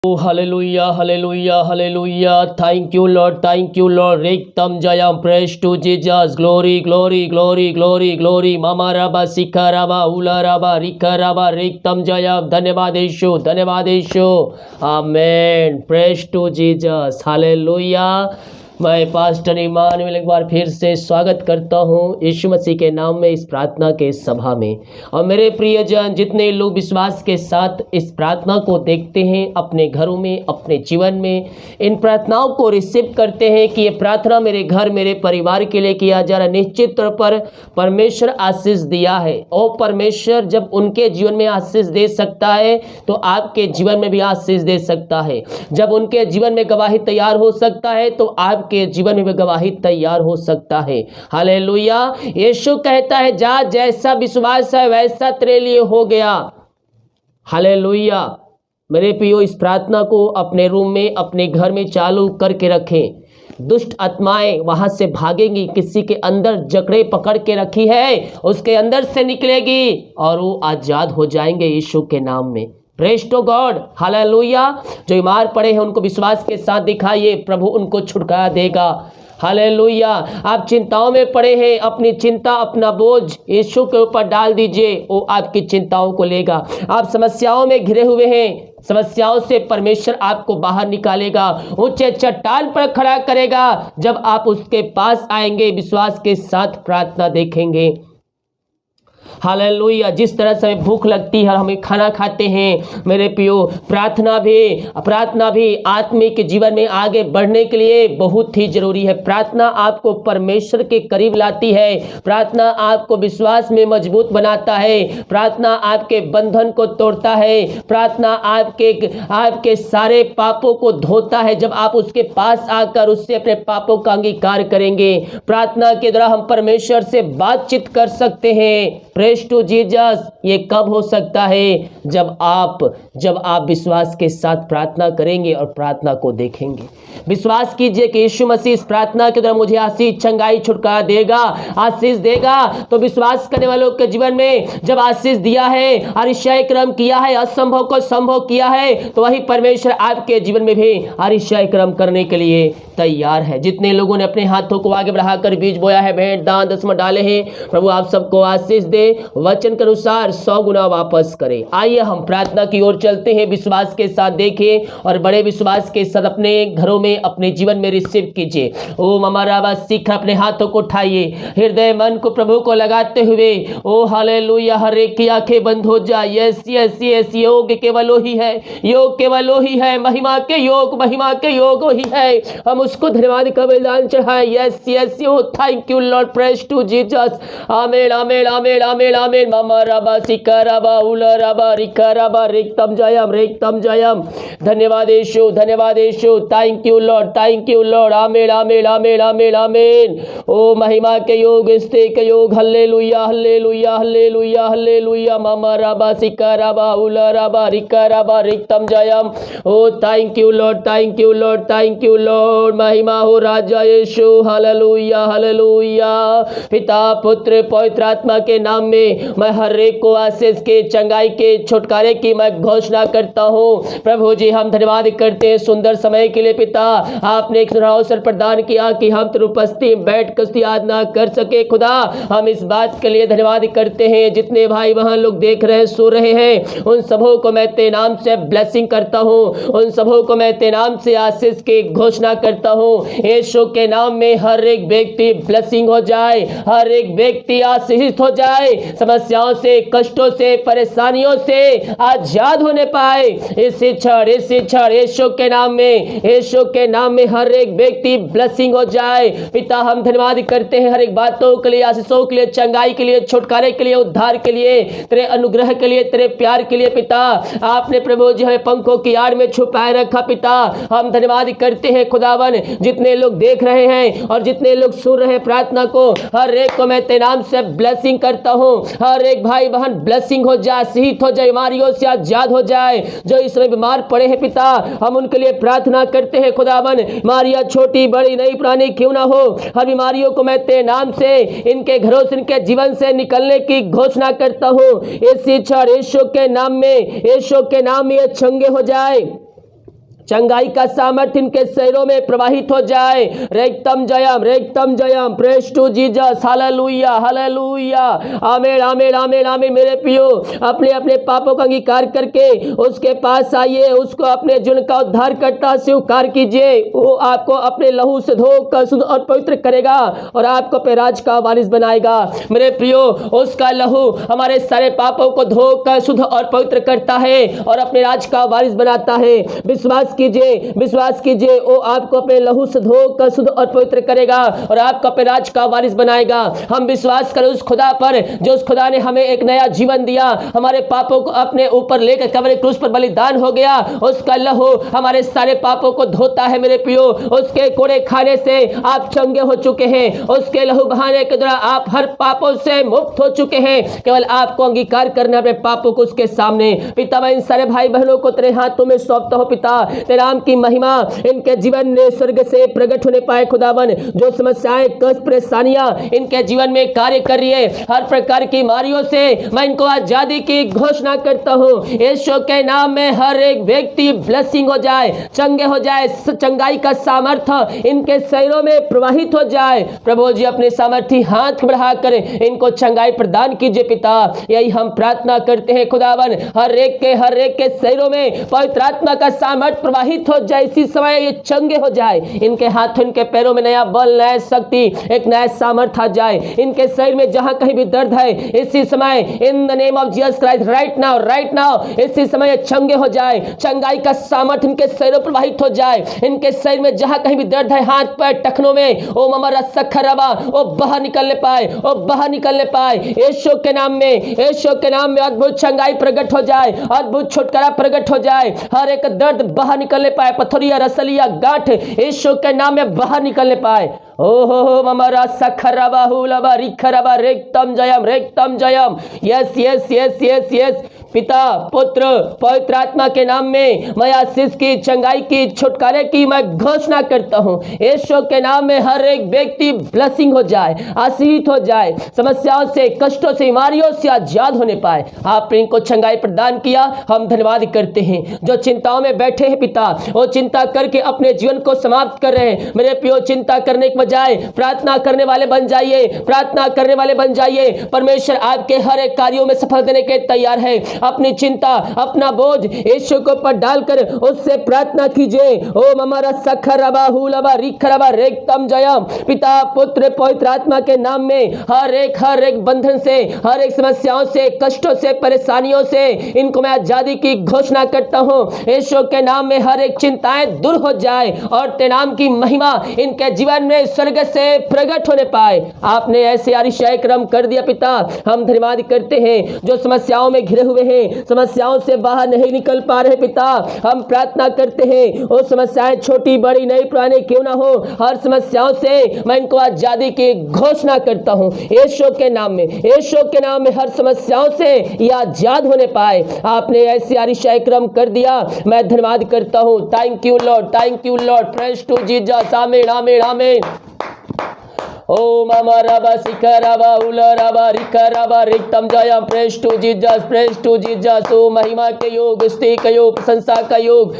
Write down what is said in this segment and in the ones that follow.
Hallelujah हालेलुया हालेलुया। Thank you Lord. रिक्तम जयम, praise to Jesus, glory glory glory glory glory. मामा रबा सिखा रबा उला रबा रिखा रबा, रिक्तम जयम। धन्यवाद यीशु, धन्यवाद यीशु। आमेन, प्रेज टू जीसस, हालेलुया। मैं पास्टर इमानुएल एक बार फिर से स्वागत करता हूँ यीशु मसीह के नाम में इस प्रार्थना के सभा में। और मेरे प्रियजन, जितने लोग विश्वास के साथ इस प्रार्थना को देखते हैं, अपने घरों में, अपने जीवन में इन प्रार्थनाओं को रिसीव करते हैं कि ये प्रार्थना मेरे घर, मेरे परिवार के लिए किया जा रहा है, निश्चित तौर पर परमेश्वर आशीष दिया है। और परमेश्वर जब उनके जीवन में आशीष दे सकता है तो आपके जीवन में भी आशीष दे सकता है। जब उनके जीवन में गवाही तैयार हो सकता है तो आप के जीवन में गवाही तैयार हो सकता है। हालेलुया। यीशु कहता है, जा जैसा विश्वास है वैसा तेरे लिए हो गया। हालेलुया। मेरे प्रियो, इस प्रार्थना को अपने रूम में, अपने घर में चालू करके रखें। दुष्ट आत्माएं वहां से भागेंगी। किसी के अंदर जकड़े पकड़ के रखी है, उसके अंदर से निकलेगी और वो आजाद हो जाएंगे यीशु के नाम में। Praise to God, hallelujah. जो बीमार पड़े हैं उनको विश्वास के साथ दिखाइए, प्रभु उनको छुटकारा देगा। हालेलुया। आप चिंताओं में पड़े हैं, अपनी चिंता, अपना बोझ यीशु के ऊपर डाल दीजिए, वो आपकी चिंताओं को लेगा। आप समस्याओं में घिरे हुए हैं, समस्याओं से परमेश्वर आपको बाहर निकालेगा, ऊंचे चट्टान पर खड़ा करेगा। जब आप उसके पास आएंगे, विश्वास के साथ प्रार्थना देखेंगे। हालेलुया। जिस तरह से हमें भूख लगती है, हमें खाना खाते हैं, मेरे प्रियो, प्रार्थना भी आत्मिक जीवन में आगे बढ़ने के लिए बहुत ही जरूरी है। प्रार्थना आपको परमेश्वर के करीब लाती है। प्रार्थना आपको विश्वास में मजबूत बनाता है। प्रार्थना आपके बंधन को तोड़ता है। प्रार्थना आपके सारे पापों को धोता है। जब आप उसके पास आकर उससे अपने पापों का अंगीकार करेंगे, प्रार्थना के द्वारा हम परमेश्वर से बातचीत कर सकते हैं। Praise to Jesus. ये कब हो सकता है? जब आप विश्वास के साथ प्रार्थना करेंगे और प्रार्थना को देखेंगे। विश्वास कीजिए कि यीशु मसीह इस प्रार्थना के द्वारा मुझे आशीष, चंगाई, छुटकारा देगा, आशीष देगा। तो विश्वास करने वालों के जीवन में जब आशीष दिया है, आश्चर्य कर्म किया है, असंभव को संभव किया है, तो वही परमेश्वर आपके जीवन में भी आश्चर्य कर्म करने के लिए तैयार है। जितने लोगों ने अपने हाथों को आगे बढ़ाकर बीज बोया है, भेंट, दान, दसवां डाले हैं, प्रभु आप सबको आशीष दे, वचन के अनुसार 100 गुना वापस करे। आइए हम प्रार्थना की ओर चलते हैं। विश्वास के साथ देखिए और बड़े विश्वास के साथ अपने घरों में, अपने जीवन में रिसीव कीजिए। ओ ममाराबा सीख, अपने हाथों को उठाइए, हृदय मन को प्रभु को लगाते हुए, ओ हालेलुया। हर एक की आंखें बंद हो जाए। यस यस यस, योग केवल वही है, योग केवल वही है, महिमा के योग वही है। हम उसको धन्यवाद का बलिदान चढ़ाए। Yes yes, thank you Lord, praise to Jesus. आमेन आमेन आमेन आमेन आमेन। मामा रबा सिका रबा उला रबा रिका रबा, रिक्तम जयम, रिक्तम जयम। धन्यवाद यीशु, धन्यवाद यीशु। Thank you Lord, thank you Lord. आमेन आमेन आमेन आमेन आमेन। ओ महिमा के योग, स्ते के योग, हल्लेलुया हल्लेलुया हल्लेलुया हल्लेलुया। मामा रबा सिका रबा उला रबा रिका रबा, रिक्तम जयम। ओ thank you Lord, thank you Lord, thank you Lord. महिमा हो राजा यीशु। हालेलुया हालेलुया। पिता, पुत्र, पवित्र आत्मा के नाम में मैं हर एक को आशीष के, चंगाई के, छुटकारे की मैं घोषणा करता हूँ। प्रभु जी, हम धन्यवाद करते हैं सुंदर समय के लिए। पिता, आपने एक अवसर प्रदान किया कि हम तेरी उपस्थिति में बैठ कर यादना कर सके। खुदा, हम इस बात के लिए धन्यवाद करते हैं। जितने भाई वहां लोग देख रहे हैं, सो रहे हैं, उन सबों को मैं तेरे नाम से ब्लेसिंग करता हूँ। उन सबों को मैं तेरे नाम से आशीष की घोषणा करता हूँ। यीशु के नाम में हर एक व्यक्ति ब्लेसिंग हो जाए, हर एक व्यक्ति आशीषित हो जाए, समस्याओं से, कष्टों से, परेशानियों से आजाद होने पाए। इस क्षण यीशु के नाम में, यीशु के नाम में हर एक व्यक्ति ब्लेसिंग हो जाए। पिता, हम धन्यवाद करते हैं हर एक बातों के लिए, आशीषों के लिए, चंगाई के लिए, छुटकारे के लिए, उद्धार के लिए, तेरे अनुग्रह के लिए, तेरे प्यार के लिए। पिता, आपने प्रभु जी हमें पंखों की आड़ में छुपाए रखा। पिता, हम धन्यवाद करते हैं खुदावन। जितने लोग देख रहे हैं और जितने लोग सुन रहे हैं प्रार्थना को, हर एक को मैं तेरे नाम से ब्लेसिंग करता हूँ। हर एक भाई बहन ब्लेसिंग हो जाए, आशीषित हो जाए, बीमारियों से आजाद हो जाए। जो इस समय बीमार पड़े हैं पिता, हम उनके लिए प्रार्थना करते हैं खुदावन। बीमारियां छोटी बड़ी नई पुरानी क्यों ना हो, हर बीमारियों को मैं तेरे नाम से, इनके घरों से, इनके जीवन से निकलने की घोषणा करता हूँ। इस इच्छा यीशु के नाम में, यीशु के नाम में ये चंगे हो जाए। चंगाई का सामर्थ्य इनके शरीरों में प्रवाहित हो जाए। रेक्तम जयम, प्रेज टू जीसस, हालेलुया हालेलुया, आमीन आमीन आमीन आमीन। मेरे प्रियो, अपने अपने पापों का अंगीकार करके उसके पास आइए, उसको अपने जीवन का उद्धार करता स्वीकार कीजिए। वो आपको अपने लहू से धोकर शुद्ध और पवित्र करेगा और आपको अपने राज का वारिस बनाएगा। मेरे प्रियो, उसका लहू हमारे सारे पापों को धोकर शुद्ध और पवित्र करता है और अपने राज का वारिस बनाता है। विश्वास कीजिए, वो आपको अपने लहू से धोकर शुद्ध और पवित्र करेगा और आपको अपने राज का वारिस बनाएगा। हम विश्वास करें उस खुदा पर, जो उस खुदा ने हमें एक नया जीवन दिया, हमारे पापों को अपने ऊपर लेकर कब्र क्रूस पर बलिदान हो गया। उसका लहू हमारे सारे पापों को धोता है। मेरे प्रियो, उसके कोड़े खाने से आप चंगे हो चुके हैं। उसके लहू बहाने के द्वारा आप हर पापों से मुक्त हो चुके हैं। केवल आपको अंगीकार करना अपने पापों को उसके सामने। पिता, मैं इन सारे भाई बहनों को तेरे हाथों में सौंपता हूं। पिता, तेरे नाम की महिमा इनके जीवन में स्वर्ग से प्रकट होने पाए। खुदावन, जो समस्याएं, कष्ट, परेशानियां इनके जीवन में कार्य कर रही है, हर प्रकार की बीमारियों से मैं इनको आजादी की घोषणा करता हूं। यीशु के नाम में हर एक व्यक्ति ब्लेसिंग हो जाए, चंगे हो जाए, चंगाई का सामर्थ्य इनके शरीरों में प्रवाहित हो जाए। प्रभु जी, अपने सामर्थ्य हाथ बढ़ाकर इनको चंगाई प्रदान कीजिए। पिता, यही हम प्रार्थना करते हैं। खुदावन, हर एक के शरीरों में पवित्र आत्मा का सामर्थ्य प्रवाहित हो जाए। इसी समय ये चंगे हो जाए। इनके हाथों, इनके पैरों में नया बल, नया शक्ति, एक नया सामर्थ्य आ जाए। इनके शरीर में जहां कहीं भी दर्द है, इसी समय in the name of Jesus Christ, right now इसी समय चंगे हो जाए। चंगाई का सामर्थ्य इनके शरीर में प्रवाहित हो जाए। इनके शरीर में जहां कहीं भी दर्द है, हाथ पैर टखनों में, ओ ममरा सखरबा, वो बाहर निकलने पाए। यीशु के नाम में अद्भुत चंगाई प्रकट हो जाए, अद्भुत छुटकारा प्रकट हो जाए। हर एक दर्द बाहर निकलने पाए, पथरिया, रसलिया, गांठ यीशु के नाम में बाहर निकलने पाए। ओहो ममरा सखरबा हुलबा रिखरबा रेक्तम जयम। यस पिता, पुत्र, पवित्र आत्मा के नाम में मैं आशीष की, चंगाई की, छुटकारे की मैं घोषणा करता हूं। यीशु के नाम में हर एक व्यक्ति ब्लेसिंग हो जाए, आशीषित हो जाए, समस्याओं से, कष्टों से, बीमारियों से आजाद होने पाए। आपने इनको चंगाई प्रदान किया, हम धन्यवाद करते हैं। जो चिंताओं में बैठे हैं पिता, वो चिंता करके अपने जीवन को समाप्त कर रहे हैं। मेरे प्रियो, चिंता करने के बजाय प्रार्थना करने वाले बन जाइए। परमेश्वर आपके हर एक कार्यों में सफल देने के तैयार है। अपनी चिंता, अपना बोझ यीशु के ऊपर डालकर उससे प्रार्थना कीजिए। ओ ममरा सखरबा हुलबा रिखरबा रेक्तम जयम। पिता, पुत्र, पवित्र आत्मा के नाम में हर एक बंधन से, हर एक समस्याओं से, कष्टों से, परेशानियों से इनको मैं आजादी की घोषणा करता हूं। यीशु के नाम में हर एक चिंताएं दूर हो जाए और तेरे नाम की महिमा इनके जीवन में स्वर्ग से प्रकट होने पाए। आपने ऐसे आशीषाई क्रम कर दिया पिता, हम धन्यवाद करते हैं। जो समस्याओं में घिरे हुए हैं, समस्याओं से बाहर नहीं निकल पा रहे पिता, हम प्रार्थना करते हैं। वो समस्याएं छोटी बड़ी नई पुरानी क्यों ना हो, हर समस्याओं से मैं इनको आजादी की घोषणा करता हूं। यीशु के नाम में हर समस्याओं से ये आजाद होने पाए। आपने ऐसे आशीषाई क्रम कर दिया, मैं धन्यवाद करता हूं। Thank you Lord, praise to Jesus, आमीन। ओ ममा रबा सिकरबा उलरबा रिकरबा रिक्तम जयम। Praise to Jesus. ओ महिमा के योग, स्तुति का योग, प्रशंसा का योग।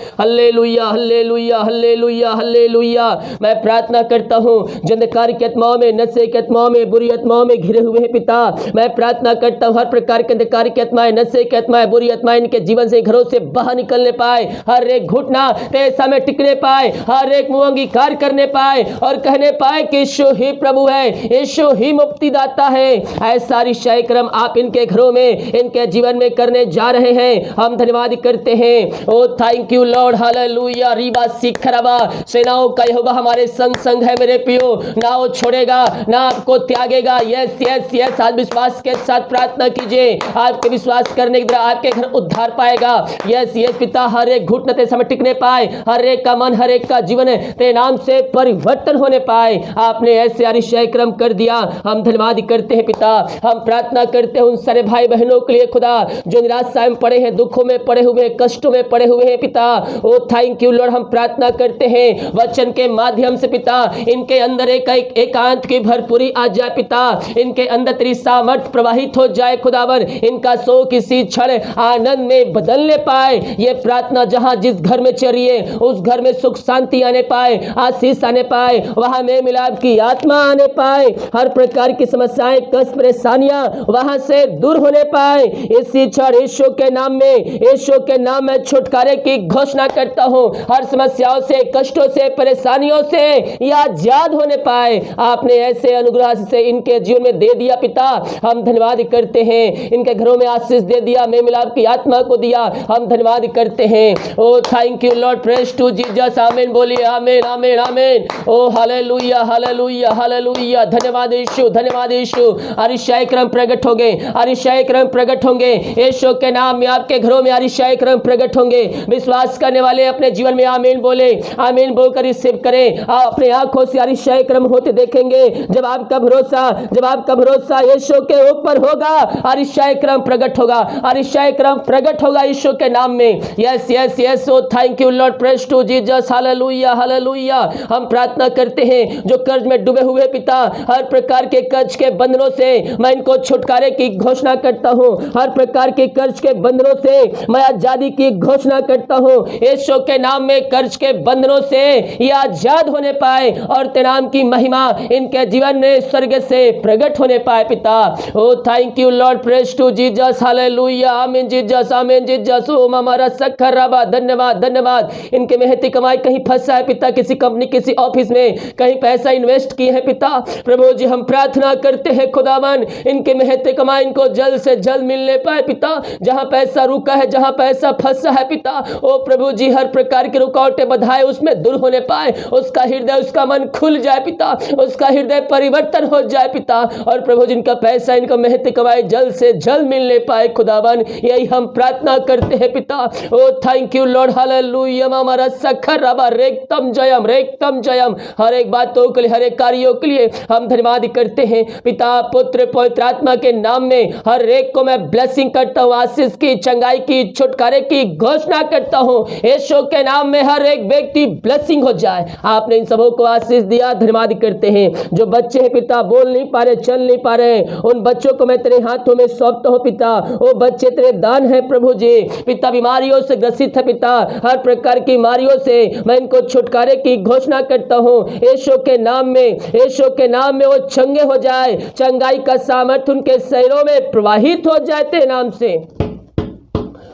हालेलुया। मैं प्रार्थना करता हूँ, जो अंधकार की आत्माओं में, नशे की आत्माओं में, बुरी आत्माओं में घिरे हुए हैं पिता, मैं प्रार्थना करता हूँ हर प्रकार के अंधकार की आत्माएं, नशे की आत्माएं, बुरी आत्माएं इनके जीवन से, घरों से बाहर निकलने पाए। हर एक घुटना तेरे सामने टिकने पाए, हर एक मुंह अंगीकार करने पाए और कहने पाए कि यीशु ही प्रभु है, यीशु ही मुक्तिदाता है। ऐसा आशीषाई क्रम आप इनके घरों में, इनके जीवन में करने जा रहे हैं। हम धन्यवाद करते हैं। ओ थैंक यू लॉर्ड, हालेलुया। रीबा सिखरबा, सेनाओं का यहोवा हमारे संग है। मेरे पियो, ना वो छोड़ेगा, ना आपको त्यागेगा। यस। आज विश्वास के साथ प्रार्थना कीजिए। आपके विश्वास करने के द्वारा आपके घर उद्धार पाएगा। यस पिता, हर एक घुटना तेरे सामने टिकने पाए, हर एक का मन, हर एक का जीवन तेरे नाम से परिवर्तन होने पाए। आपने ऐसे अरिशय क्रम कर दिया। हम धन्यवाद करते हैं पिता। हम प्रार्थना करते हैं उन सारे भाई बहनों के लिए खुदा जो निराशा में पड़े हैं, दुखों में पड़े हुए हैं, कष्टों में पड़े हुए हैं पिता। ओ थैंक यू लॉर्ड। हम प्रार्थना करते हैं वचन के माध्यम से पिता इनके अंदर एकांत की भरपूरी आ जाए पिता। इनके अंदर तेरी सामर्थ प्रवाहित हो जाए खुदावन। इनका शोक किसी क्षण आनंद में बदलने पाए। ये प्रार्थना जहां जिस घर में चल रही है उस घर में सुख शांति आने पाए, आशीष आने पाए, वहां में मिलाप की आत्मा आने पाए, हर प्रकार की समस्याएं, कष्ट, परेशानियां वहां से दूर होने पाए। इसी क्षण यीशु के नाम में छुटकारे की घोषणा करता हूं। हर समस्याओं से, कष्टों से, परेशानियों से ये आजाद होने पाए। आपने ऐसे अनुग्रह से इनके जीवन में दे दिया पिता। हम धन्यवाद करते हैं। इनके घरों में आशीष दे दिया, में मिलाप की आत्मा को दिया। हम धन्यवाद करते हैं। ओ thank you Lord, praise to Jesus. आमीन बोलिए, आमीन आमीन आमीन। ओ हालेलुया हालेलुया हालेलुया। धन्यवाद यीशु, धन्यवाद यीशु। अरिशय क्रम प्रकट होंगे, अरिशय क्रम प्रकट होंगे। यीशु के नाम में आपके घरों में अरिशय क्रम प्रकट होंगे। विश्वास करने वाले अपने जीवन में आमीन बोले, आमीन बोलकर रिसीव करें। आप अपने आंखों से अरिशय क्रम होते देखेंगे। जब आपका भरोसा यीशु के ऊपर होगा, अरिशय क्रम प्रकट होगा, अरिशय क्रम प्रकट होगा यीशु के नाम में। Yes yes yes. Oh thank you Lord, praise to Jesus. Hallelujah hallelujah. हम प्रार्थना करते हैं जो कर्ज में डूबे हुए पिता, हर प्रकार के कर्ज के बंधनों से मैं इनको छुटकारे की घोषणा करता हूं। हर प्रकार के कर्ज के बंधनों से मैं आजादी की घोषणा करता हूं। यीशु के नाम में कर्ज के बंधनों से ये आजाद होने पाए और तेरे नाम की महिमा इनके जीवन में स्वर्ग से प्रकट होने पाए पिता। ओ thank you Lord, praise to Jesus. हालेलुया। आमीन जीसस, आमीन जीसस। ओ हमारा सखर रबा, धन्यवाद धन्यवाद। इनके मेहनती कमाई कहीं फंसा है पिता, किसी कंपनी, किसी ऑफिस में कहीं पैसा इन्वेस्ट किए हैं पिता। प्रभु जी हम प्रार्थना करते हैं खुदावन, इनके मेहनती कमाई इनको जल्द से जल्द मिलने पाए पिता। जहां पैसा रुका है, जहां पैसा फंसा है पिता, ओ प्रभु जी हर प्रकार की रुकावटें, बाधाएं उसमें दूर होने पाए। उसका हृदय, उसका मन खुल जाए पिता, उसका हृदय परिवर्तन हो जाए पिता। और प्रभु जिनका पैसा, इनका मेहनती कमाई जल्द से जल्द मिलने पाए खुदावन, यही हम प्रार्थना करते हैं पिता। ओ थैंक यू लॉर्ड। हालेलुया। हमारा सखर रबा, रेक्तम जयम, रेक्तम जयम। हर एक बातों के लिए, हर एक कार्यों के लिए हम धन्यवाद करते हैं पिता, पुत्र, पवित्र आत्मा के नाम में। हर एक को मैं ब्लेसिंग करता हूँ, आशीष की, चंगाई की, छुटकारे की घोषणा करता हूँ। यीशु के नाम में हर एक व्यक्ति ब्लेसिंग हो जाए। आपने इन सबों को आशीष दिया, धन्यवाद करते हैं। जो बच्चे हैं पिता बीमार, बोल नहीं पा रहे, चल नहीं पा रहे, उन बच्चों को मैं तेरे हाथों में सौंपता हूँ पिता। वो बच्चे तेरे दान है प्रभु जी। पिता बीमारियों से ग्रसित है पिता, हर प्रकार की बीमारियों से मैं इनको छुटकारे की घोषणा करता हूँ यीशु के नाम में। यीशु के नाम में वो चंगे हो जाए, चंगाई का सामर्थ्य उनके शरीरों में प्रवाहित हो जाए तेरे नाम से।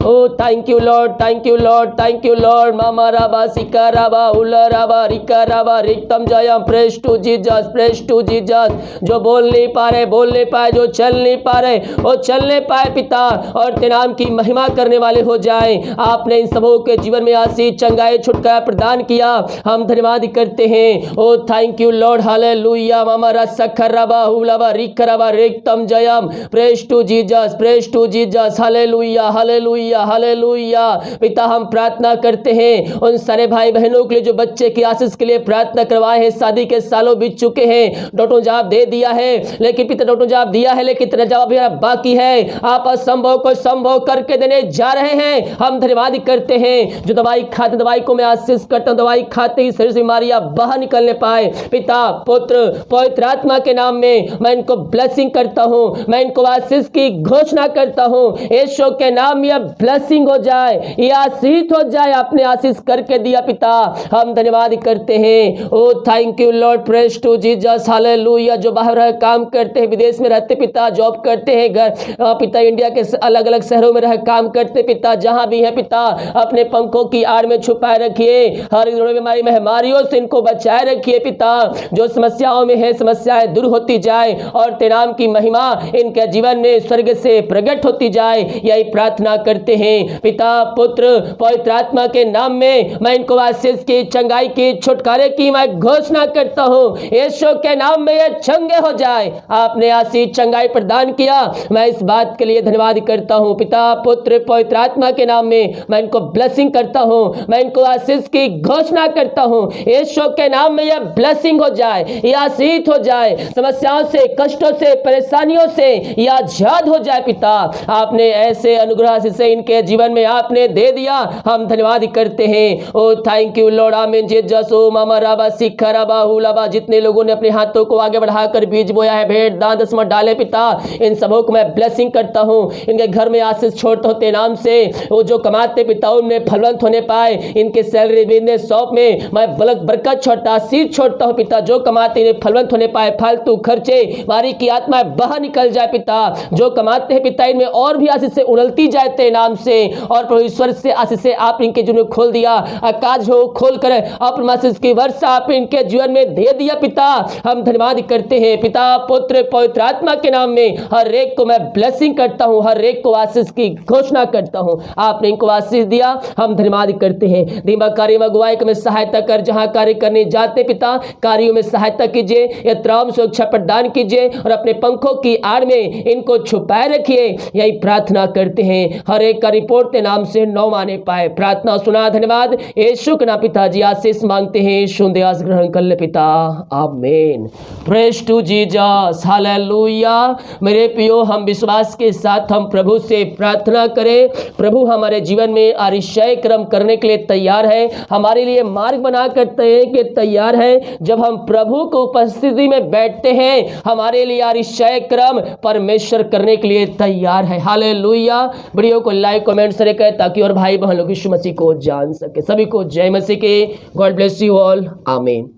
Oh, thank you Lord, thank you Lord, thank you Lord. Mama Raba, Sika Raba, Ula Raba, Rika Raba, Riktam Jayam. Praise to Jesus, praise to Jesus. जो बोल नहीं पा रहे बोल नहीं पाए, जो चल नहीं पा रहे वो चलने पाए पिता, और तेरे नाम की महिमा करने वाले हो जाए। आपने इन सबों के जीवन में आशीष, चंगाई, छुटकारा प्रदान किया, हम धन्यवाद करते हैं। ओ थैंक यू लॉर्ड, हालेलुया। मामा रसखर रबा हुलबा रिक रबा रिक्तम जयम। Praise to Jesus, praise to Jesus. Hallelujah, हालेलुया, हालेलुया। पिता हम प्रार्थना करते हैं उन सारे भाई बहनों के लिए जो बच्चे की आशीष के लिए प्रार्थना करवाए हैं। शादी के सालों बीत चुके हैं, डॉक्टर जवाब दे दिया है, लेकिन पिता डॉक्टर जवाब दिया है लेकिन तेरा जवाब मेरा बाकी है। आप असंभव को संभव करके देने जा रहे हैं, हम धन्यवाद करते हैं। जो दवाई खाते, दवाई को मैं आशीष करता हूँ, दवाई खाते ही शरीर से बीमारियां बाहर निकलने पाए। पिता, पुत्र, पवित्र आत्मा के नाम में मैं इनको ब्लेसिंग करता हूँ, मैं इनको आशीष की घोषणा करता हूँ। यीशु के नाम में ब्लेसिंग हो जाए, ये आशीष हो जाए। आपने आशीष करके दिया पिता, हम धन्यवाद करते हैं। ओ thank you Lord, praise to Jesus. हालेलुया। जो बाहर रह काम करते हैं, विदेश में रहते पिता, जॉब करते हैं, घर पिता इंडिया के अलग अलग शहरों में रह काम करते पिता, जहां भी है पिता अपने पंखों की आड़ में छुपाए रखिए। हर बीमारी महामारियों से इनको बचाए रखिए पिता। जो समस्याओं में है समस्याएं दूर होती जाए और तेरे नाम की महिमा इनके जीवन में स्वर्ग से प्रकट होती जाए, यही प्रार्थना करते हैं। पिता, पुत्र, पवित्र आत्मा के नाम में मैं इनको आशीष की, चंगाई की, छुटकारे की मैं घोषणा करता हूँ। यीशु के नाम में ये चंगे हो जाए। आपने आशीष, चंगाई प्रदान किया, मैं इस बात के लिए धन्यवाद करता हूँ। पिता, पुत्र, पवित्र आत्मा के नाम में मैं इनको ब्लेसिंग करता हूँ, मैं इनको आशीष की घोषणा करता हूँ। यीशु के नाम में यह ब्लेसिंग हो जाए, यह आशीष हो जाए, समस्याओं से, कष्टों से, परेशानियों से यह आजाद हो जाए। पिता, आपने ऐसे अनुग्रह से इनके जीवन में आपने दे दिया, हम धन्यवाद करते हैं। ओ थैंक यू लॉर्ड, आमीन जीसस। ओ मामा राबा सिखा राबा हुलाबा, जितने लोगों ने अपने हाथों को आगे बढ़ाकर बीज बोया है, भेंट दान दसवां डाले, पिता इन सबों को मैं ब्लेसिंग करता हूँ। इनके घर में आशीष छोड़ता हूँ तेरे नाम से। वो जो कमाते पिता उनमें फलवंत होने पाए, इनके सैलरी बिजनेस शॉप में मैं बरकत छोड़ता, आशीष छोड़ता हूँ पिता। जो कमाते इन्हें फलवंत होने पाए, फालतू खर्चे वारी की आत्मा बाहर निकल जाए पिता। जो कमाते हैं पिता इनमें और भी आशीष से उड़लती जाए तेरे नाम से। और प्रभु ईश्वर से आशीष से आप इनके जीवन में खोल दिया, आकाश हो खोल कर अपने आशीष की वर्षा आप इनके जीवन में दे दिया पिता। हम धन्यवाद करते हैं पिता, पुत्र, पवित्र आत्मा के नाम में हर एक को मैं ब्लेसिंग करता हूँ, हर एक को आशीष की घोषणा करता हूँ। आपने इनको आशीष दिया, हम धन्यवाद करते हैं। दिमाग कार्य में अगुवाई में सहायता कर, जहाँ कार्य करने जाते पिता कार्यों में सहायता कीजिए, यत्राम सुरक्षा प्रदान कीजिए और अपने पंखों की आड़ में इनको छुपाए रखिए। यही प्रार्थना करते हैं, हर एक का रिपोर्ट के नाम से नौ माने पाए। प्रार्थना सुना, धन्यवाद। यीशु के नाम पिताजी आशीष मांगते हैं, शुद्ध आस ग्रहण कर ले पिता, आमीन। Praise to Jesus, hallelujah. मेरे प्रियो, हम विश्वास के साथ हम प्रभु से प्रार्थना करें। प्रभु हमारे जीवन में आरिशय क्रम करने के लिए तैयार है, हमारे लिए मार्ग बना करते हैं कि तैयार है। जब हम प्रभु को उपस्थिति में बैठते हैं, हमारे लिए आरिशय क्रम परमेश्वर करने के लिए तैयार है। हालेलुया। वीडियो को लाइक कमेंट से करें ताकि और भाई बहन लोग यीशु मसीह को जान सके। सभी को जय मसीह के। गॉड ब्लेस यू ऑल, आमीन।